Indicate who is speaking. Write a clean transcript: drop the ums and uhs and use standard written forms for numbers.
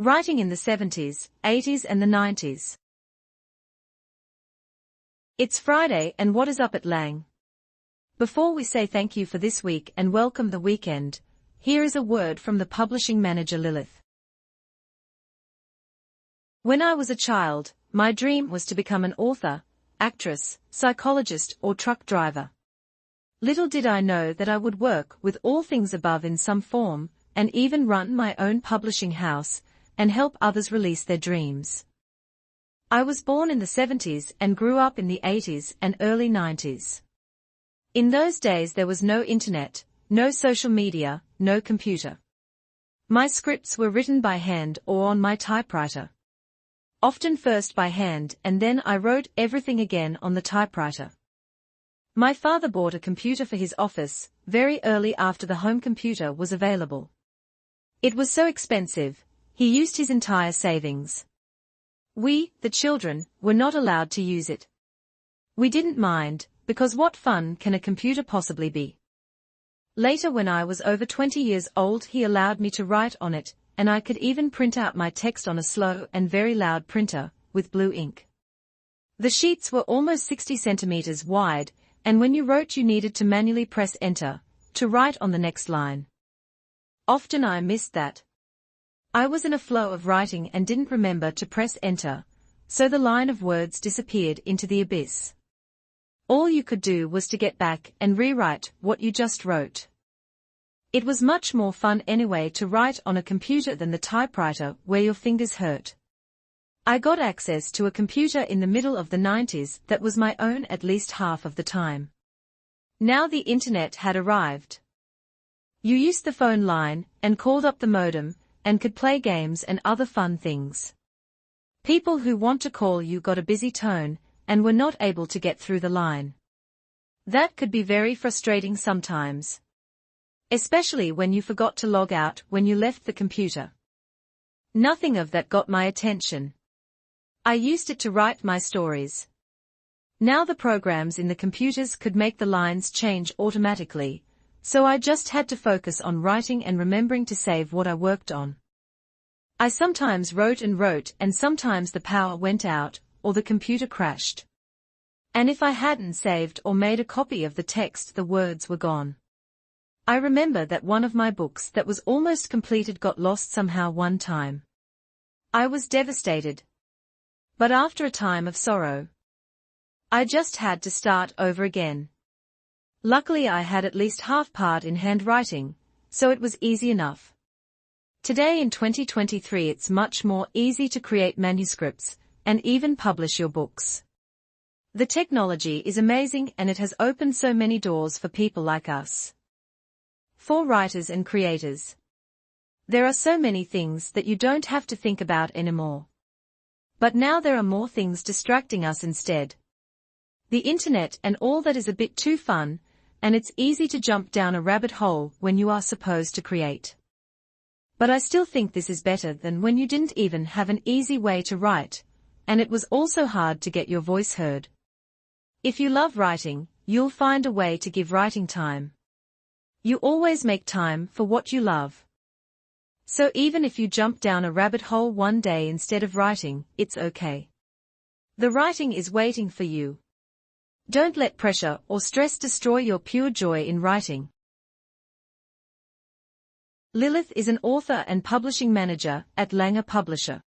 Speaker 1: Writing in the 70s, 80s and the 90s. It's Friday and what is up at Lange? Before we say thank you for this week and welcome the weekend, here is a word from the Publishing Manager Lilith. When I was a child, my dream was to become an author, actress, psychologist or truck driver. Little did I know that I would work with all things above in some form, and even run my own publishing house, and help others release their dreams. I was born in the 70s and grew up in the 80s and early 90s. In those days there was no internet, no social media, no computer. My scripts were written by hand or on my typewriter. Often first by hand and then I wrote everything again on the typewriter. My father bought a computer for his office, very early after the home computer was available. It was so expensive, he used his entire savings. We, the children, were not allowed to use it. We didn't mind, because what fun can a computer possibly be? Later when I was over 20 years old he allowed me to write on it, and I could even print out my text on a slow and very loud printer, with blue ink. The sheets were almost 60 centimeters wide, and when you wrote you needed to manually press enter, to write on the next line. Often I missed that. I was in a flow of writing and didn't remember to press enter, so the line of words disappeared into the abyss. All you could do was to get back and rewrite what you just wrote. It was much more fun anyway to write on a computer than the typewriter where your fingers hurt. I got access to a computer in the middle of the 90s that was my own at least half of the time. Now the internet had arrived. You used the phone line and called up the modem, and could play games and other fun things. People who want to call you got a busy tone, and were not able to get through the line. That could be very frustrating sometimes. Especially when you forgot to log out when you left the computer. Nothing of that got my attention. I used it to write my stories. Now the programs in the computers could make the lines change automatically, so I just had to focus on writing and remembering to save what I worked on. I sometimes wrote and sometimes the power went out, or the computer crashed. And if I hadn't saved or made a copy of the text the words were gone. I remember that one of my books that was almost completed got lost somehow one time. I was devastated. But after a time of sorrow, I just had to start over again. Luckily I had at least half part in handwriting, so it was easy enough. Today in 2023 it's much more easy to create manuscripts, and even publish your books. The technology is amazing and it has opened so many doors for people like us. For writers and creators. There are so many things that you don't have to think about anymore. But now there are more things distracting us instead. The internet and all that is a bit too fun, and it's easy to jump down a rabbit hole when you are supposed to create. But I still think this is better than when you didn't even have an easy way to write, and it was also hard to get your voice heard. If you love writing, you'll find a way to give writing time. You always make time for what you love. So even if you jump down a rabbit hole one day instead of writing, it's okay. The writing is waiting for you. Don't let pressure or stress destroy your pure joy in writing. Lilith is an author and publishing manager at Lange Publisher.